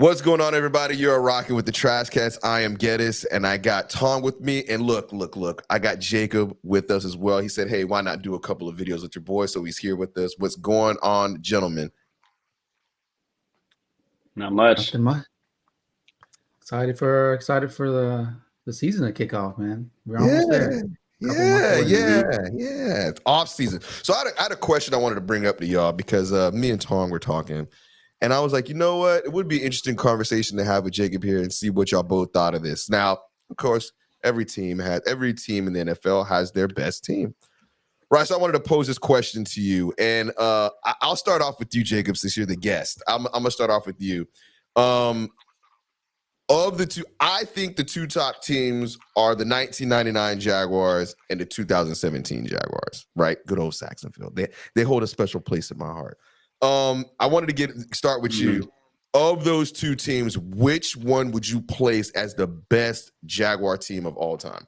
What's going on, everybody? You're rocking with the Trash Cats. I am Geddis, and I got Thong with me. And look, I got Jacob with us as well. He said, hey, why not do a couple of videos with your boy? So he's here with us. What's going on, gentlemen? Not much. Nothing much. Excited for the season to kick off, man. We're almost there. Yeah. It's off season. So I had a question I wanted to bring up to y'all because me and Thong were talking. And I was like, you know what? It would be an interesting conversation to have with Jacob here and see what y'all both thought of this. Now, of course, every team in the NFL has their best team. Right, so I wanted to pose this question to you. And I'll start off with you, Jacob, since you're the guest. I'm going to start off with you. Of the two, I think the two top teams are the 1999 Jaguars and the 2017 Jaguars, right? Good old Jacksonville. They hold a special place in my heart. I wanted to start with you. Of those two teams, which one would you place as the best Jaguar team of all time?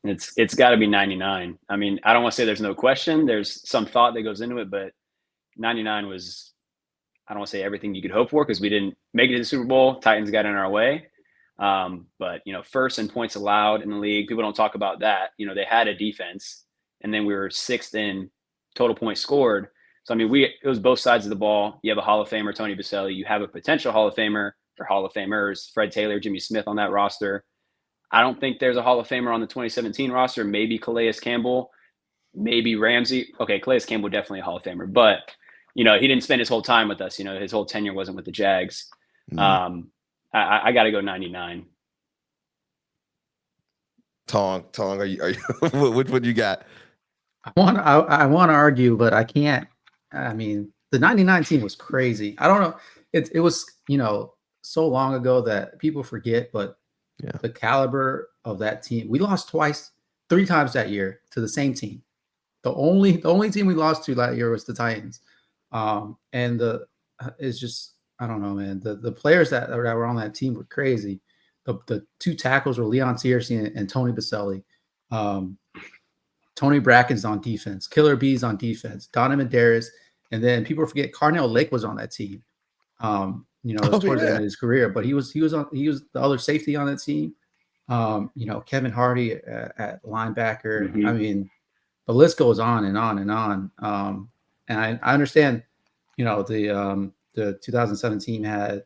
It's got to be 99. I mean, I don't want to say there's no question. There's some thought that goes into it, but 99 was, I don't want to say everything you could hope for because we didn't make it to the Super Bowl. Titans got in our way. But, first in points allowed in the league. People don't talk about that. They had a defense, and then we were sixth in total points scored. So, I mean, it was both sides of the ball. You have a Hall of Famer, Tony Baselli. You have a potential Hall of Famer or Hall of Famers, Fred Taylor, Jimmy Smith on that roster. I don't think there's a Hall of Famer on the 2017 roster. Maybe Calais Campbell, maybe Ramsey. Okay, Calais Campbell definitely a Hall of Famer. But, he didn't spend his whole time with us. His whole tenure wasn't with the Jags. I got to go 99. Thong, are you what you got? I want to argue, but I can't. I mean, the 99 team was crazy. I don't know. It was, so long ago that people forget, but the caliber of that team, we lost three times that year to the same team. The only team we lost to that year was the Titans. And it's just, I don't know, man. The players that were on that team were crazy. The two tackles were Leon Searcy and Tony Baselli. Tony Bracken's on defense. Killer B's on defense. Donovan Darris. And then people forget Carnell Lake was on that team. Towards the end of his career, but he was the other safety on that team. Kevin Hardy at linebacker. Mm-hmm. I mean, the list goes on and on and on. And I understand, the 2017 had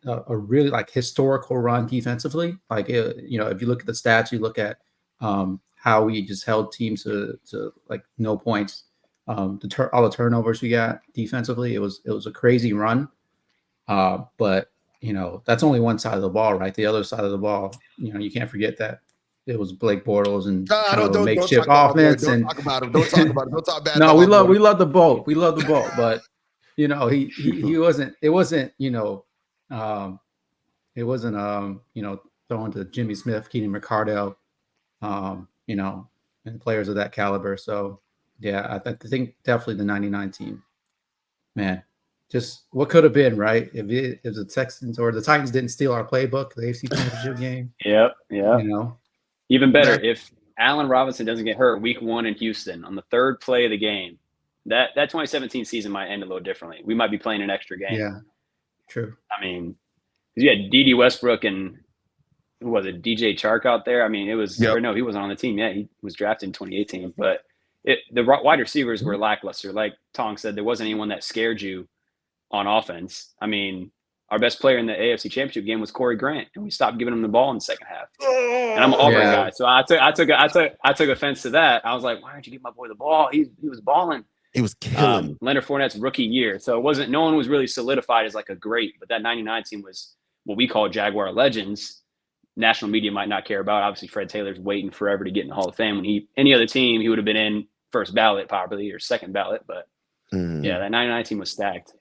a really historical run defensively. If you look at the stats, you look at how we just held teams to no points. All the turnovers we got defensively, it was a crazy run. But that's only one side of the ball, right? The other side of the ball, you can't forget that it was Blake Bortles and makeshift offense. Don't talk about him. Don't talk about him. Don't talk bad. No, we love the boat. We love the boat, but he wasn't. It wasn't. It wasn't. Throwing to Jimmy Smith, Keenan McCardell, and players of that caliber. So yeah, I think definitely the 99 team, man. Just what could have been, right? If the Texans or the Titans didn't steal our playbook, the AFC Championship game. Yep. Even better, if Allen Robinson doesn't get hurt week 1 in Houston on the third play of the game, that 2017 season might end a little differently. We might be playing an extra game. Yeah, true. I mean, you had D.D. Westbrook and who was it, DJ Chark out there? I mean, it was or no, he wasn't on the team. Yeah, he was drafted in 2018. But the wide receivers were lackluster. Like Thong said, there wasn't anyone that scared you on offense. I mean, our best player in the AFC Championship game was Corey Grant, and we stopped giving him the ball in the second half. And I'm an Auburn guy, so I took offense to that. I was like, why aren't you giving my boy the ball? He was balling. He was killing. Leonard Fournette's rookie year, so it wasn't. No one was really solidified as like a great, but that 99 team was what we call Jaguar legends. National media might not care about. Obviously, Fred Taylor's waiting forever to get in the Hall of Fame. When any other team, he would have been in first ballot probably or second ballot. But yeah, that 99 team was stacked.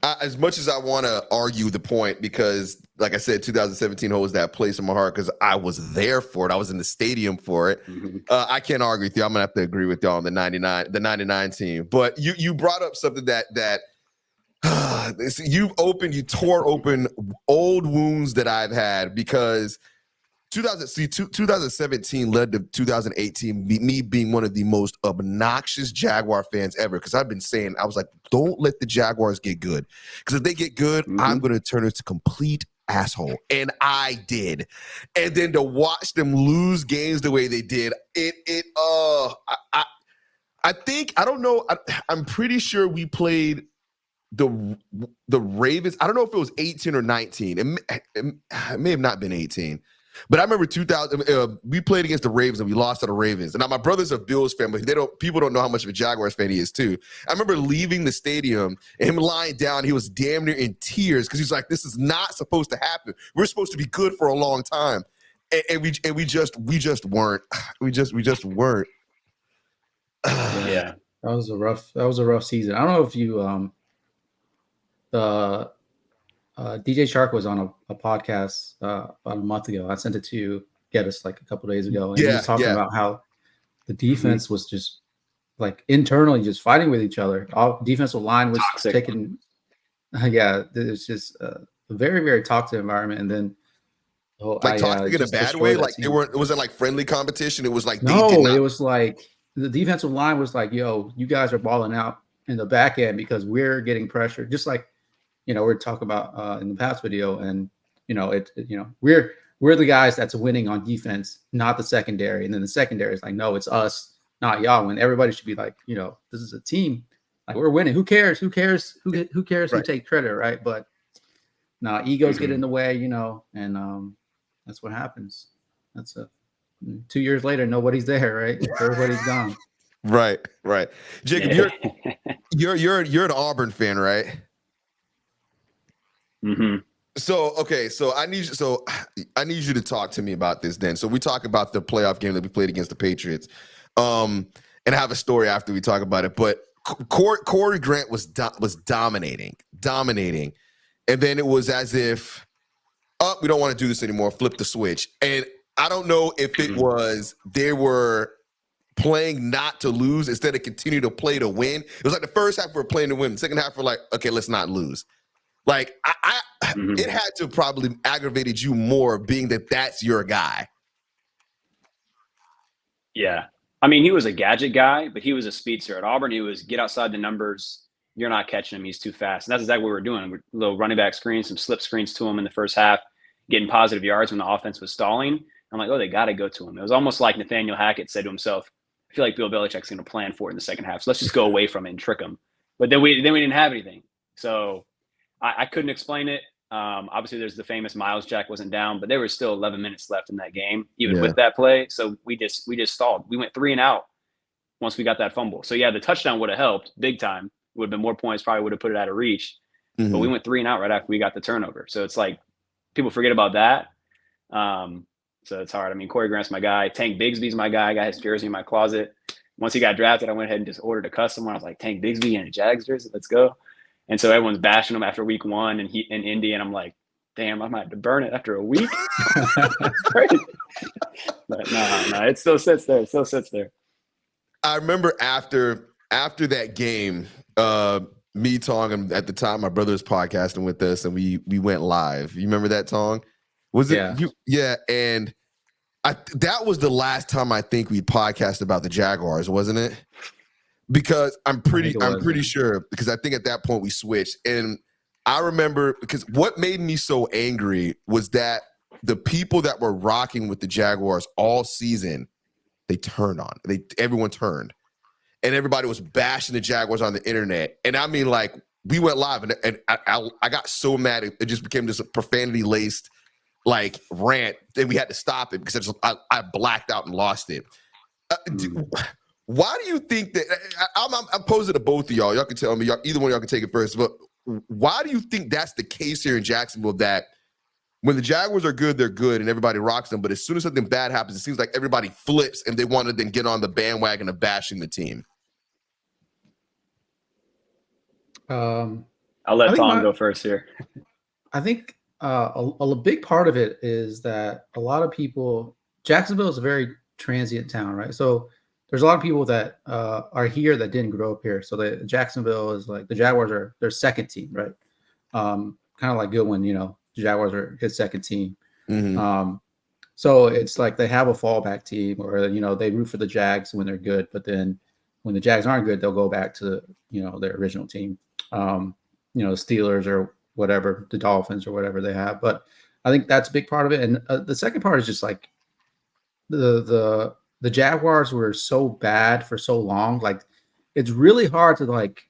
As much as I want to argue the point, because like I said, 2017 holds that place in my heart because I was there for it. I was in the stadium for it. I can't argue with you. I'm gonna have to agree with you on the 99 team. But you brought up something that you tore open old wounds that I've had, because 2017 led to 2018, me being one of the most obnoxious Jaguar fans ever. Because I've been saying, I was like, don't let the Jaguars get good. Because if they get good, I'm going to turn into complete asshole. And I did. And then to watch them lose games the way they did, I think, I don't know, I'm pretty sure we played the Ravens. I don't know if it was 18 or 19. It may have not been 18. But I remember 2000. We played against the Ravens and we lost to the Ravens. And now my brother's a Bills fan, but people don't know how much of a Jaguars fan he is too. I remember leaving the stadium and him lying down. He was damn near in tears because he's like, "This is not supposed to happen. We're supposed to be good for a long time, and we just weren't. We just weren't." Yeah, that was a rough season. I don't know if you DJ Shark was on a podcast about a month ago. I sent it to Geddis like a couple of days ago, and he was talking about how the defense was just like internally just fighting with each other. All defensive line was toxic. taking, it's just a very, very toxic environment. And then toxic in a bad way. Like it wasn't like friendly competition. It was like it was like the defensive line was like, "Yo, you guys are balling out in the back end because we're getting pressure," just like. We're talking about in the past video, and we're the guys that's winning on defense, not the secondary. And then the secondary is like, no, it's us, not y'all. When everybody should be like, this is a team, like we're winning. Who cares? Who cares? Who cares? Who take credit, right? But no, egos get in the way, and that's what happens. That's 2 years later, nobody's there, right? Everybody's gone. Right. Jacob, you're an Auburn fan, right? Mm-hmm. So I need you to talk to me about this then. So we talk about the playoff game that we played against the Patriots, and I have a story after we talk about it. But Corey Grant was dominating, and then it was as if, we don't want to do this anymore. Flip the switch, and I don't know if it was they were playing not to lose instead of continue to play to win. It was like the first half we were playing to win, the second half we're like, okay, let's not lose. Like it had to probably aggravated you more, being that that's your guy. Yeah, I mean, he was a gadget guy, but he was a speedster. At Auburn, he was get outside the numbers. You're not catching him. He's too fast. And that's exactly what we were doing. We're little running back screens, some slip screens to him in the first half, getting positive yards when the offense was stalling. I'm like, oh, they got to go to him. It was almost like Nathaniel Hackett said to himself, I feel like Bill Belichick's going to plan for it in the second half. So let's just go away from it and trick him. But then we didn't have anything. So I couldn't explain it. Obviously, there's the famous Miles Jack wasn't down, but there was still 11 minutes left in that game, even with that play. So we just stalled. We went 3 and out once we got that fumble. So yeah, the touchdown would have helped big time. Would have been more points, probably would have put it out of reach. Mm-hmm. But we went 3 and out right after we got the turnover. So it's like people forget about that. So it's hard. I mean, Corey Grant's my guy. Tank Bigsby's my guy. I got his jersey in my closet. Once he got drafted, I went ahead and just ordered a custom one. I was like, Tank Bigsby in a Jags jersey, let's go. And so everyone's bashing him after week 1 and he in Indy, and I'm like, damn, I might have to burn it after a week. Crazy. But no, it still sits there. I remember after that game, me, Tong, and at the time my brother was podcasting with us, and we went live. You remember that, Tong? Was it? Yeah. Yeah, and that was the last time I think we podcast about the Jaguars, wasn't it? Because I'm pretty sure, because I think at that point we switched. And I remember, because what made me so angry was that the people that were rocking with the Jaguars all season, they turned on. Everyone turned. And everybody was bashing the Jaguars on the internet. And I mean, like, we went live, and I got so mad. It just became this profanity-laced, like, rant. Then we had to stop it because I blacked out and lost it. Why do you think that? I'm posing to both of y'all. Y'all can tell me. Either one of y'all can take it first. But why do you think that's the case here in Jacksonville? That when the Jaguars are good, they're good, and everybody rocks them. But as soon as something bad happens, it seems like everybody flips and they want to then get on the bandwagon of bashing the team. I'll let Tom go first here. I think a big part of it is that a lot of people. Jacksonville is a very transient town, right? So there's a lot of people that are here that didn't grow up here. So the Jacksonville is like the Jaguars are their second team, right? Kind of like Goodwin, the Jaguars are his second team. Mm-hmm. So it's like they have a fallback team, or they root for the Jags when they're good, but then when the Jags aren't good, they'll go back to their original team, the Steelers or whatever, the Dolphins or whatever they have. But I think that's a big part of it. And the second part is just like the Jaguars were so bad for so long. Like it's really hard to like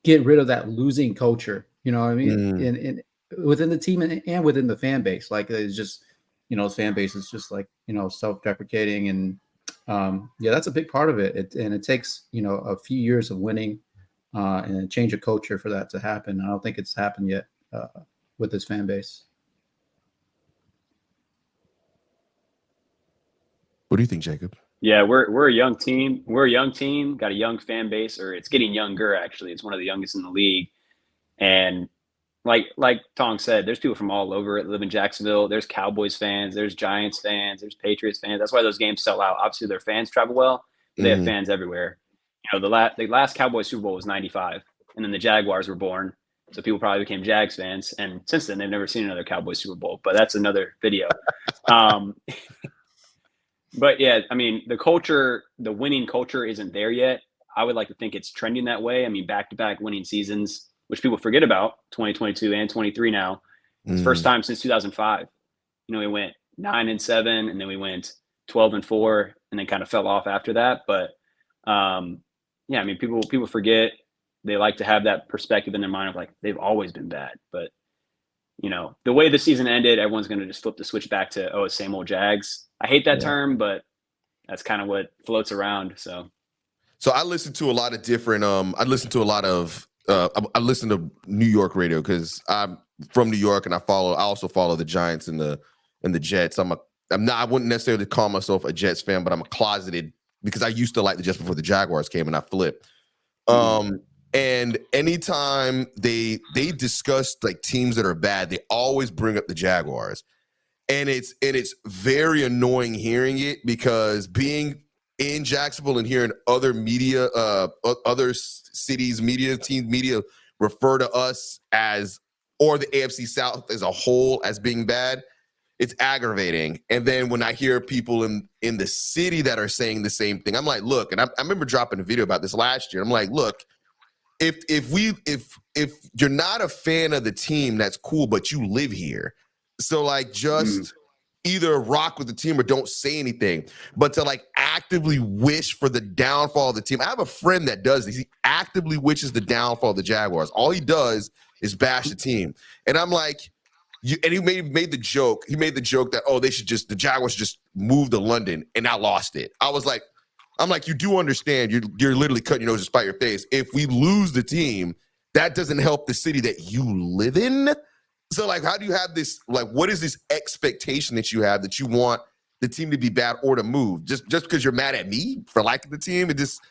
get rid of that losing culture. You know what I mean? In within the team and within the fan base. Like it's just, the fan base is just like, self-deprecating. And that's a big part of it. And it takes, a few years of winning and a change of culture for that to happen. I don't think it's happened yet with this fan base. What do you think, Jacob? Yeah, we're a young team. We're a young team, got a young fan base, or it's getting younger, actually. It's one of the youngest in the league. And like Tong said, there's people from all over that live in Jacksonville. There's Cowboys fans, there's Giants fans, there's Patriots fans. That's why those games sell out. Obviously, their fans travel well, but they have fans everywhere. The last Cowboys Super Bowl was 95, and then the Jaguars were born. So people probably became Jags fans. And since then, they've never seen another Cowboys Super Bowl. But that's another video. But yeah, I mean, the winning culture isn't there yet. I would like to think it's trending that way. I mean, back-to-back winning seasons, which people forget about, 2022 and 23 now. It's the first time since 2005. We went 9-7, and then we went 12-4, and then kind of fell off after that. But I mean, people forget. They like to have that perspective in their mind of like they've always been bad. But the way the season ended, everyone's going to just flip the switch back to it's same old Jags. I hate that term, but that's kind of what floats around. So I listen to a lot of different. I listen to New York radio because I'm from New York, and I also follow the Giants and the Jets. I wouldn't necessarily call myself a Jets fan, but I'm a closeted, because I used to like the Jets before the Jaguars came, and I flipped. And anytime they discuss like teams that are bad, they always bring up the Jaguars. And it's very annoying hearing it, because being in Jacksonville and hearing other media, other cities, team media refer to us or the AFC South as a whole as being bad, it's aggravating. And then when I hear people in the city that are saying the same thing, I'm like, look, and I remember dropping a video about this last year. I'm like, look, if you're not a fan of the team, that's cool, but you live here. So like just either rock with the team or don't say anything. But to like actively wish for the downfall of the team. I have a friend that does this. He actively wishes the downfall of the Jaguars. All he does is bash the team. And I'm like, and he made the joke. He made the joke that, the Jaguars should just move to London, and I lost it. I'm like, you do understand you're literally cutting your nose to spite your face. If we lose the team, that doesn't help the city that you live in. So, like, how do you have this, like, what is this expectation that you have that you want the team to be bad or to move? Just because you're mad at me for liking the team? It just,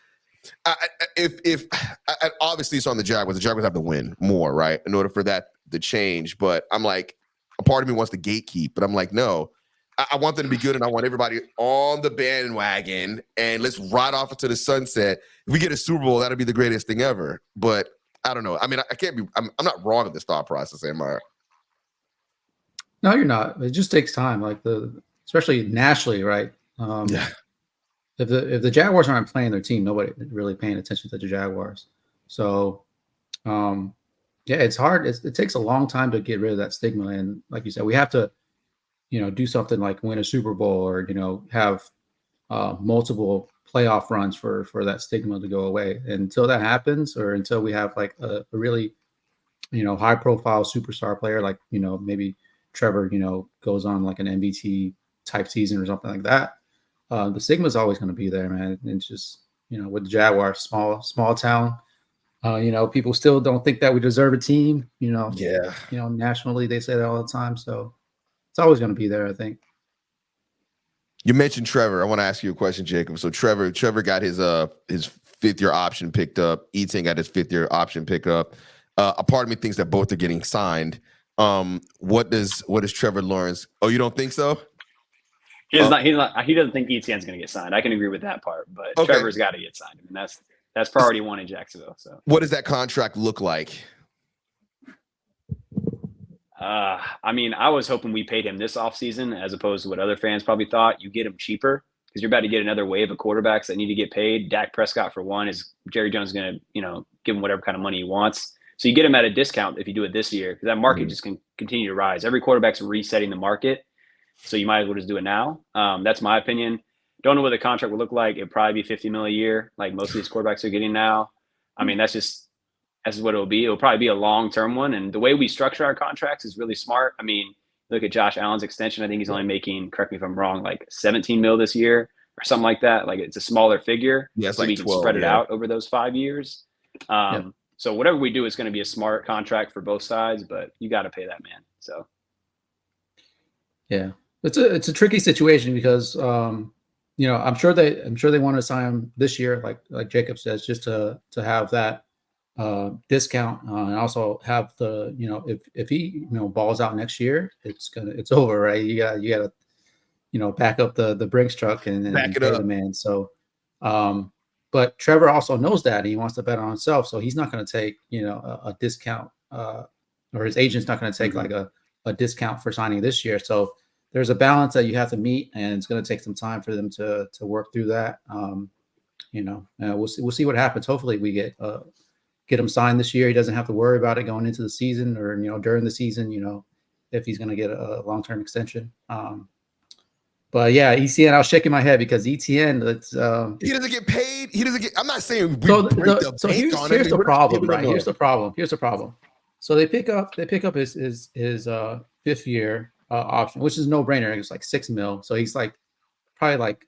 obviously it's on the Jaguars. The Jaguars have to win more, right, in order for that to change. But I'm like, a part of me wants to gatekeep, but I'm like, no. I want them to be good, and I want everybody on the bandwagon, and let's ride off into the sunset. If we get a Super Bowl, that'll be the greatest thing ever. But I don't know. I mean, I can't be. I'm not wrong in this thought process, am I? No, you're not. It just takes time, like especially nationally, right? If the Jaguars aren't playing their team, nobody really paying attention to the Jaguars. So, it's hard. It takes a long time to get rid of that stigma, and like you said, we have to, do something like win a Super Bowl, or have multiple playoff runs for that stigma to go away. And until that happens, or until we have like a really, high profile superstar player, like maybe Trevor, goes on like an MVP type season or something like that, the stigma is always going to be there, man. And it's just, with the Jaguars, small town, people still don't think that we deserve a team, nationally, they say that all the time. So it's always going to be there, I think. You mentioned Trevor. I want to ask you a question, Jacob. So Trevor got his 5th-year option picked up. Eaton got his 5th-year option picked up. A part of me thinks that both are getting signed. What does Trevor Lawrence? Oh, you don't think so? He doesn't think Etienne's going to get signed. I can agree with that part, but okay. Trevor's got to get signed. I mean, that's priority one in Jacksonville. So, what does that contract look like? I mean, I was hoping we paid him this offseason as opposed to what other fans probably thought. You get him cheaper because you're about to get another wave of quarterbacks that need to get paid. Dak Prescott, for one, is Jerry Jones going to, give him whatever kind of money he wants. So you get him at a discount if you do it this year because that market just can continue to rise. Every quarterback's resetting the market. So you might as well just do it now. That's my opinion. Don't know what the contract will look like. It'd probably be $50 million a year, like most of these quarterbacks are getting now. I mean, that's what it'll be. It'll probably be a long-term one. And the way we structure our contracts is really smart. I mean, look at Josh Allen's extension. I think he's only making, correct me if I'm wrong, like 17 mil this year or something like that. Like it's a smaller figure. Yeah, it's so like we can 12, spread it out over those 5 years. Yeah. So whatever we do is going to be a smart contract for both sides, but you got to pay that man. So. Yeah, it's a tricky situation because, I'm sure they want to sign him this year, like Jacob says, just to have that discount and also have the if he balls out next year, it's over, right? You got to back up the Brinks truck and Back it pay up. the man. So, but Trevor also knows that he wants to bet on himself, so he's not going to take a discount, or his agent's not going to take like a discount for signing this year. So there's a balance that you have to meet, and it's going to take some time for them to work through that. We'll see what happens. Hopefully we get him signed this year. He doesn't have to worry about it going into the season or during the season. If he's going to get a long-term extension. But yeah, ETN, I was shaking my head because ETN, he doesn't get paid. He doesn't get. I'm not saying we so break the so bank here's, on here's it. the We're not problem, giving him right? Here's the problem. So they pick up his 5th year option, which is no brainer. It's like $6 million. So he's like probably like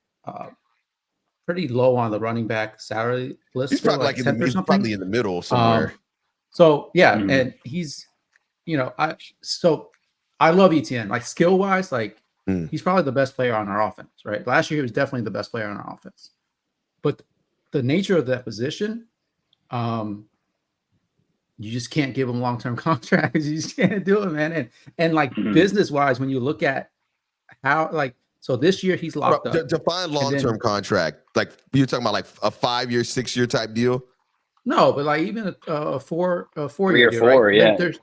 pretty low on the running back salary list. He's probably like in the, he's probably in the middle somewhere. So yeah, and he's I love ETN. Like skill wise, like he's probably the best player on our offense, right? Last year he was definitely the best player on our offense. But the nature of that position, you just can't give him long-term contracts. You just can't do it, man. And like business-wise, when you look at how so this year he's locked up. Define long-term contract. Like you're talking about like a 5-year, 6-year type deal. No, but like even a 4-year 3 or deal, 4, right?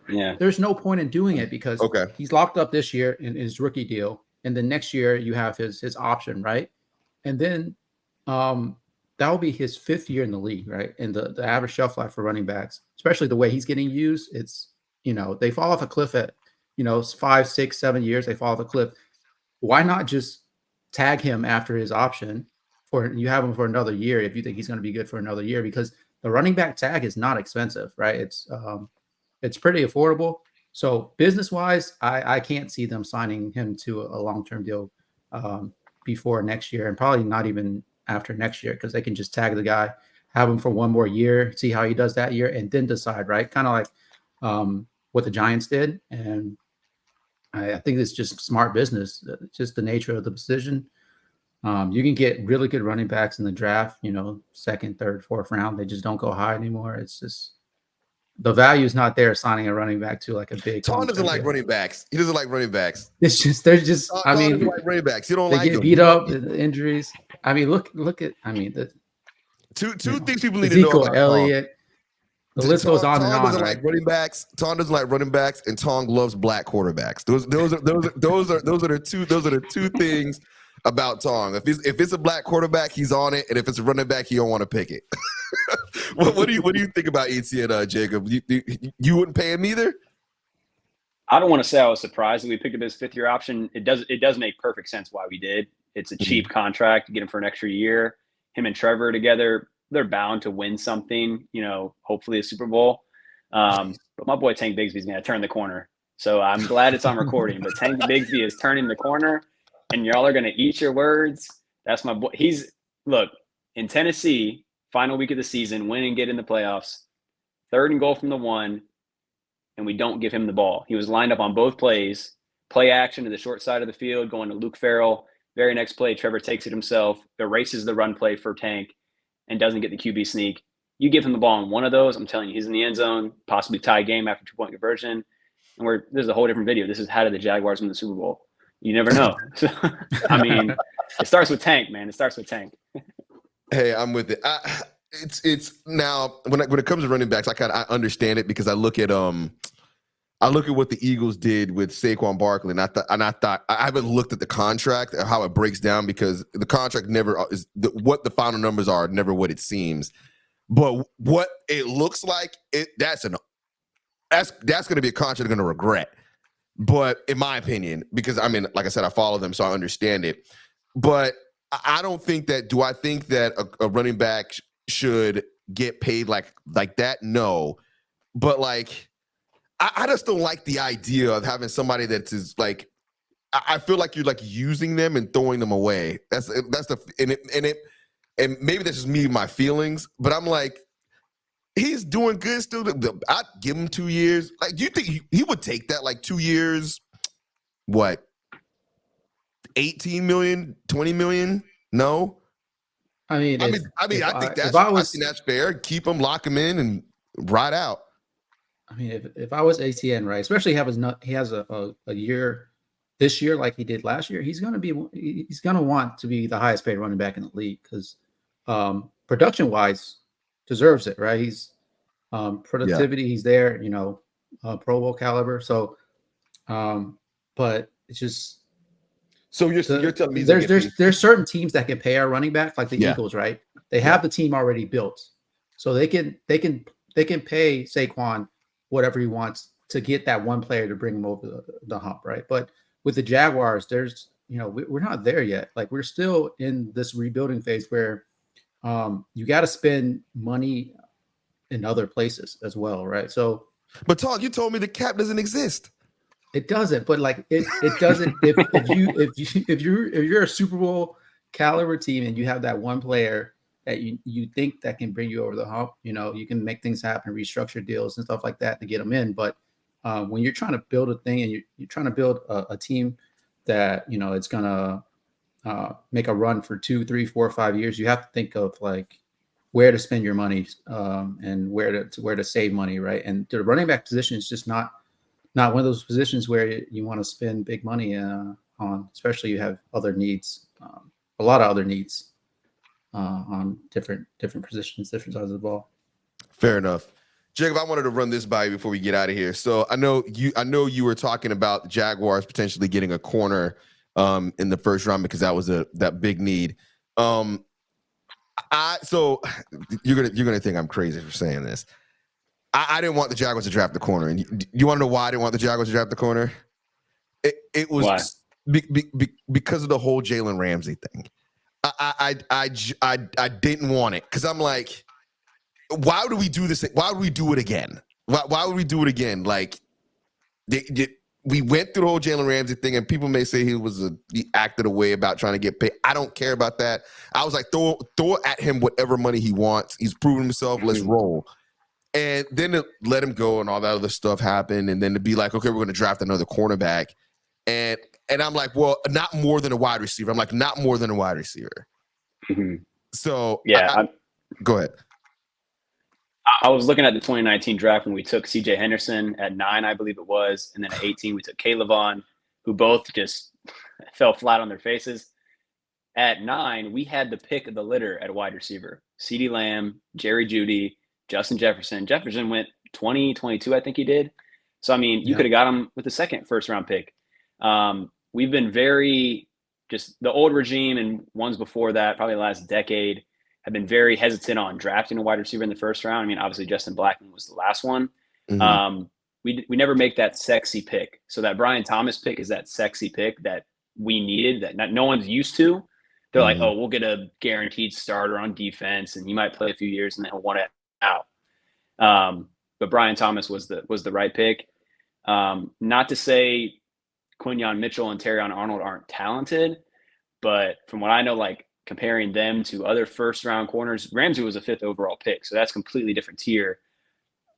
yeah. There's no point in doing it because he's locked up this year in his rookie deal, and then next year you have his option, right? And then that will be his 5th year in the league, right? And the average shelf life for running backs, especially the way he's getting used, it's they fall off a cliff at 5, 6, 7 years. They fall off a cliff. Why not just tag him after his option you have him for another year if you think he's going to be good for another year? Because the running back tag is not expensive, right? It's pretty affordable. So business wise, I can't see them signing him to a long-term deal before next year, and probably not even after next year, because they can just tag the guy, have him for one more year, see how he does that year, and then decide, right? Kind of like what the Giants did. And I think it's just smart business, just the nature of the position. You can get really good running backs in the draft, 2nd, 3rd, 4th round. They just don't go high anymore. It's just the value is not there signing a running back to like a big. Tom doesn't like running backs. He doesn't like running backs. It's just doesn't like running backs. You don't like them. They get beat up, the injuries. I mean, look at the two things people need to know about Elliott. The list goes on and on. Tom doesn't like running backs. Tom doesn't like running backs, and Tom loves black quarterbacks. Those are the two things about Tom. If it's a black quarterback, he's on it, and if it's a running back, he don't want to pick it. What do you think about ETN, Jacob? You wouldn't pay him either? I don't want to say I was surprised that we picked up his 5th year option. It does make perfect sense why we did. It's a cheap contract to get him for an extra year. Him and Trevor together, they're bound to win something, hopefully a Super Bowl. But my boy Tank Bigsby's going to turn the corner. So I'm glad it's on recording, but Tank Bigsby is turning the corner, and y'all are going to eat your words. That's my boy. Look, in Tennessee, final week of the season, win and get in the playoffs, 3rd and goal from the 1, and we don't give him the ball. He was lined up on both plays, play action to the short side of the field, going to Luke Farrell. Very next play, Trevor takes it himself, erases the run play for Tank, and doesn't get the QB sneak. You give him the ball in one of those, I'm telling you, he's in the end zone, possibly tie game after 2-point conversion. And this is a whole different video. This is how did the Jaguars win the Super Bowl? You never know. So, I mean, it starts with Tank, man. It starts with Tank. Hey, I'm with it. It's now when it comes to running backs, I understand it because I look at I look at what the Eagles did with Saquon Barkley, and I thought I haven't looked at the contract or how it breaks down because the contract never is what the final numbers are, never what it seems. But what it looks like, that's going to be a contract they're going to regret. But in my opinion, because I mean, like I said, I follow them, so I understand it. But I don't think that. Do I think that a running back should get paid like that? No, but like. I just don't like the idea of having somebody that is like, I feel like you're like using them and throwing them away. That's and maybe that's just me, my feelings, but I'm like, he's doing good still. I'd give him 2 years. Like, do you think he would take that? Like 2 years, what? 18 million, 20 million? No. I mean, I think that's fair. Keep him, lock him in, and ride out. I mean, if I was ATN, right, especially he has a year this year like he did last year, he's gonna want to be the highest paid running back in the league because production wise deserves it, right? He's productivity, he's there, Pro Bowl caliber. So, but it's just. So you're telling me there's certain teams that can pay our running back like the Eagles, right? They have the team already built, so they can pay Saquon whatever he wants to get that one player to bring him over the hump, right? But with the Jaguars, there's, we're not there yet. Like we're still in this rebuilding phase where you got to spend money in other places as well, right? So, but Todd, you told me the cap doesn't exist. It doesn't, but like it doesn't. If you're a Super Bowl caliber team and you have that one player that you think that can bring you over the hump, you can make things happen, restructure deals and stuff like that to get them in. But when you're trying to build a thing and you're trying to build a team that it's gonna make a run for 2, 3, 4, 5 years, you have to think of like where to spend your money and where to save money, right? And the running back position is just not one of those positions where you want to spend big money on, especially you have other needs, a lot of other needs on different positions, different sides of the ball. Fair enough. Jacob, I wanted to run this by you before we get out of here. So I know you were talking about the Jaguars potentially getting a corner in the first round because that was that big need. So you're gonna think I'm crazy for saying this. I didn't want the Jaguars to draft the corner, and you want to know why I didn't want the Jaguars to draft the corner? It was because of the whole Jalen Ramsey thing. I didn't want it because I'm like, why would we do this? Why would we do it again? Why would we do it again? Like, we went through the whole Jalen Ramsey thing, and people may say he acted away about trying to get paid. I don't care about that. I was like, throw at him whatever money he wants. He's proven himself. Let's roll. And then to let him go and all that other stuff happened. And then to be like, okay, we're going to draft another cornerback. And I'm like, well, not more than a wide receiver. I'm like, not more than a wide receiver. Mm-hmm. So yeah, go ahead. I was looking at the 2019 draft when we took CJ Henderson at 9, I believe it was. And then at 18, we took Caleb Vaughn, who both just fell flat on their faces. At 9, we had the pick of the litter at wide receiver. CeeDee Lamb, Jerry Jeudy, Justin Jefferson. Jefferson went 20, 22, I think he did. So, I mean, you could have got him with the second first-round pick. We've been just the old regime and ones before that, probably the last decade, have been very hesitant on drafting a wide receiver in the first round. I mean, obviously, Justin Blackmon was the last one. Mm-hmm. We never make that sexy pick. So that Brian Thomas pick is that sexy pick that we needed, that no one's used to. They're like, oh, we'll get a guaranteed starter on defense, and he might play a few years, and then he'll want it out. But Brian Thomas was the right pick. Not to say Quinyon Mitchell and Terrion Arnold aren't talented, but from what I know, like comparing them to other first round corners, Ramsey was a 5th overall pick, so that's completely different tier.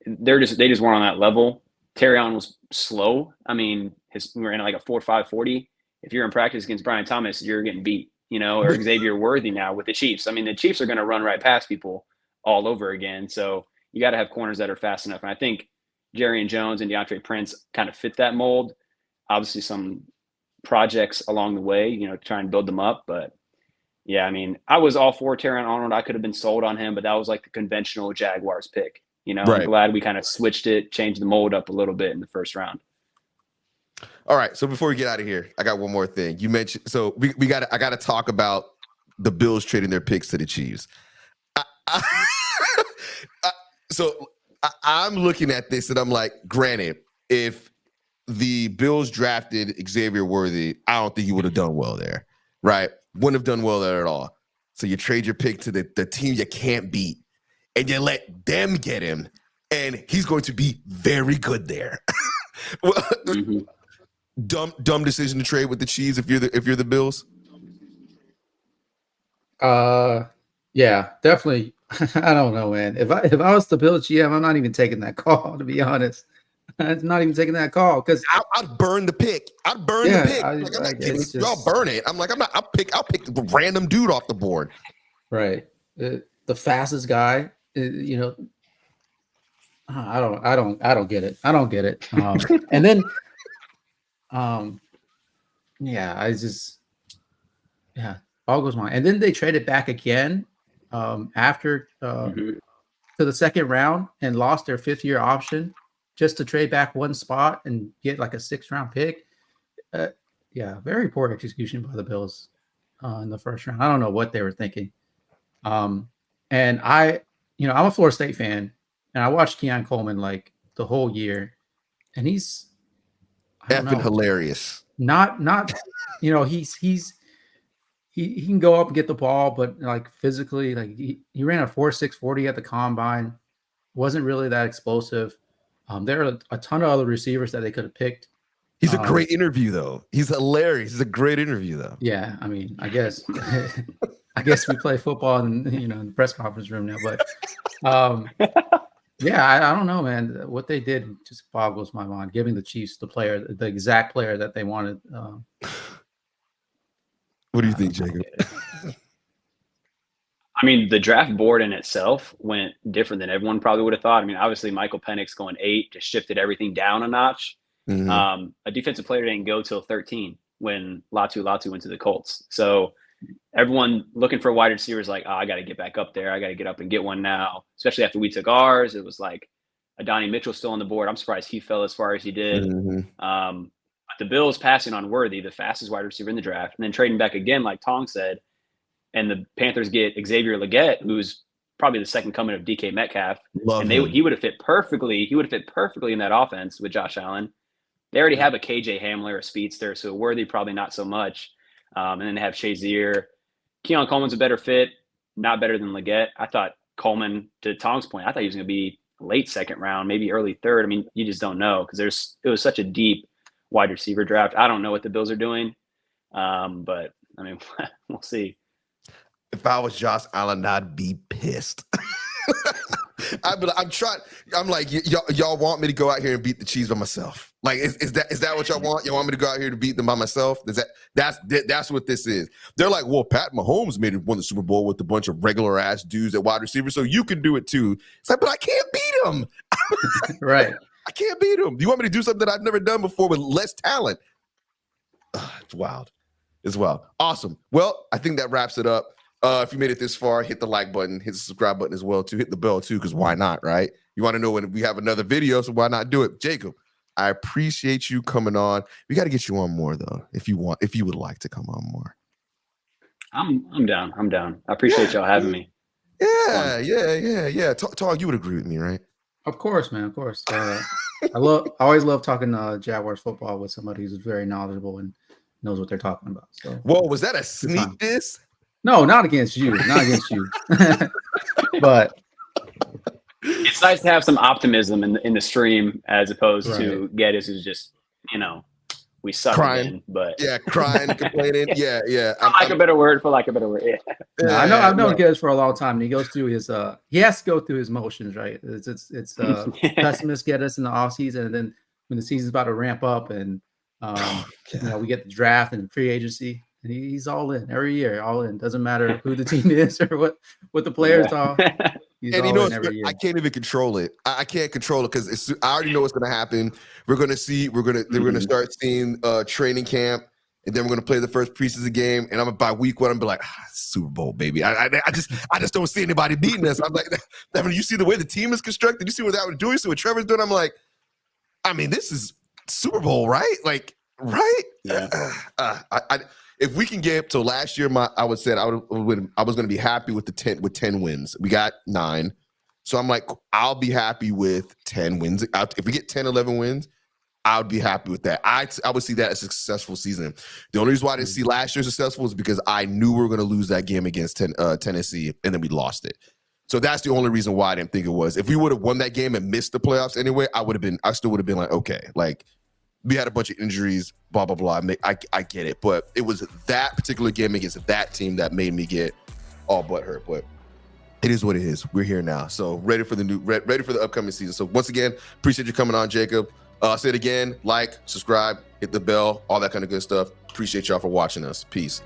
They just weren't on that level. Terrion was slow. I mean, we were in like a 4.5 40. If you're in practice against Brian Thomas, you're getting beat, or Xavier Worthy now with the Chiefs. I mean, the Chiefs are going to run right past people all over again. So you got to have corners that are fast enough. And I think Jerry and Jones and DeAndre Prince kind of fit that mold. Obviously some projects along the way, to try and build them up. But yeah, I mean, I was all for Terrion Arnold. I could have been sold on him, but that was like the conventional Jaguars pick. I'm Right. glad we kind of switched it, changed the mold up a little bit in the first round. All right. So before we get out of here, I got one more thing. You mentioned I got to talk about the Bills trading their picks to the Chiefs. I'm looking at this and I'm like, granted, if the Bills drafted Xavier Worthy, I don't think he would have done well there, right? Wouldn't have done well there at all. So you trade your pick to the team you can't beat, and you let them get him, and he's going to be very good there. Well, dumb decision to trade with the Chiefs if you're the Bills. Yeah, definitely. I don't know, man. If I was the Bills GM, I'm not even taking that call, to be honest. I'm not even taking that call because I'd burn the pick. I'd burn the pick. I'm not kidding. Y'all burn it. I'm like, I'll pick the random dude off the board. Right. The fastest guy, I don't get it. I don't get it. And then, all goes on. And then they traded back again after to the second round and lost their 5th-year option just to trade back one spot and get like a 6th-round pick. Very poor execution by the Bills in the first round. I don't know what they were thinking. And I'm a Florida State fan, and I watched Keon Coleman like the whole year, and he's effing hilarious. Not he can go up and get the ball, but like physically, like he ran a 4.6 40 at the combine, wasn't really that explosive. There are a ton of other receivers that they could have picked. He's a great interview, though. He's hilarious. He's a great interview, though. Yeah, I mean, I guess we play football in the press conference room now, but I don't know, man. What they did just boggles my mind. Giving the Chiefs the exact player that they wanted. What do you think, Jacob? I mean, the draft board in itself went different than everyone probably would have thought. I mean, obviously, Michael Penix going 8 just shifted everything down a notch. Mm-hmm. A defensive player didn't go till 13 when Latu went to the Colts. So everyone looking for wide receivers like, I got to get back up there. I got to get up and get one now, especially after we took ours. It was like Adonai Mitchell still on the board. I'm surprised he fell as far as he did. Mm-hmm. The Bills passing on Worthy, the fastest wide receiver in the draft, and then trading back again, like Tong said, and the Panthers get Xavier Legette, who's probably the second coming of DK Metcalf. He would have fit perfectly. He would have fit perfectly in that offense with Josh Allen. They already have a KJ Hamler, a speedster, so Worthy probably not so much. And then they have Shazier. Keon Coleman's a better fit, not better than Legette. I thought Coleman, to Tong's point, I thought he was going to be late 2nd round, maybe early 3rd. I mean, you just don't know because it was such a deep wide receiver draft. I don't know what the Bills are doing, but I mean, we'll see. If I was Josh Allen, I'd be pissed. I'm like, y'all want me to go out here and beat the Chiefs by myself? Like, is that what y'all want? Y'all want me to go out here to beat them by myself? That's what this is? They're like, well, Pat Mahomes won the Super Bowl with a bunch of regular ass dudes at wide receiver, so you can do it too. It's like, but I can't beat them. Right. I can't beat them. Do you want me to do something that I've never done before with less talent? It's wild. It's wild. Awesome. Well, I think that wraps it up. If you made it this far, hit the like button, hit the subscribe button as well too, hit the bell too, because why not, right? You want to know when we have another video, so why not do it? Jacob, I appreciate you coming on. We got to get you on more though, if you would like to come on more. I'm down. I appreciate y'all having me. Yeah. Talk. You would agree with me, right? Of course, man. Of course. I always love talking Jaguars football with somebody who's very knowledgeable and knows what they're talking about. So, whoa, was that a sneak diss? No, not against you. But it's nice to have some optimism in the stream as opposed to Geddis, who's just, we suck crying. But crying, complaining. Yeah. For lack of a better word. Yeah. No, I've known Geddis for a long time, and he goes through he has to go through his motions, right? It's pessimist Geddis in the offseason, and then when the season's about to ramp up, and we get the draft and free agency. And he's all in every year, all in. Doesn't matter who the team is or what the players are. He's and all in every year. I can't even control it. I can't control it because I already know what's going to happen. We're going to see. They're going to start seeing training camp. and then we're gonna play the first preseason game, and I'm by week 1, I'm be like, Super Bowl, baby. I just don't see anybody beating us. I'm like, I mean, you see the way the team is constructed, you see what that was doing, you see what Trevor's doing. I'm like, I mean, this is Super Bowl, right? Like, right? Yeah. If we can get to last year, I was going to be happy with 10 wins. We got 9, so I'm like, I'll be happy with 10 wins. If we get 10, 11 wins, I would be happy with that. I would see that as a successful season. The only reason why I didn't see last year successful is because I knew we were going to lose that game against Tennessee, and then we lost it. So that's the only reason why I didn't think it was. If we would have won that game and missed the playoffs anyway, I still would have been like, okay, like we had a bunch of injuries, blah, blah, blah. I get it. But it was that particular game against that team that made me get all but hurt. But it is what it is. We're here now. So ready for the upcoming season. So once again, appreciate you coming on, Jacob. I'll say it again, like, subscribe, hit the bell, all that kind of good stuff. Appreciate y'all for watching us. Peace.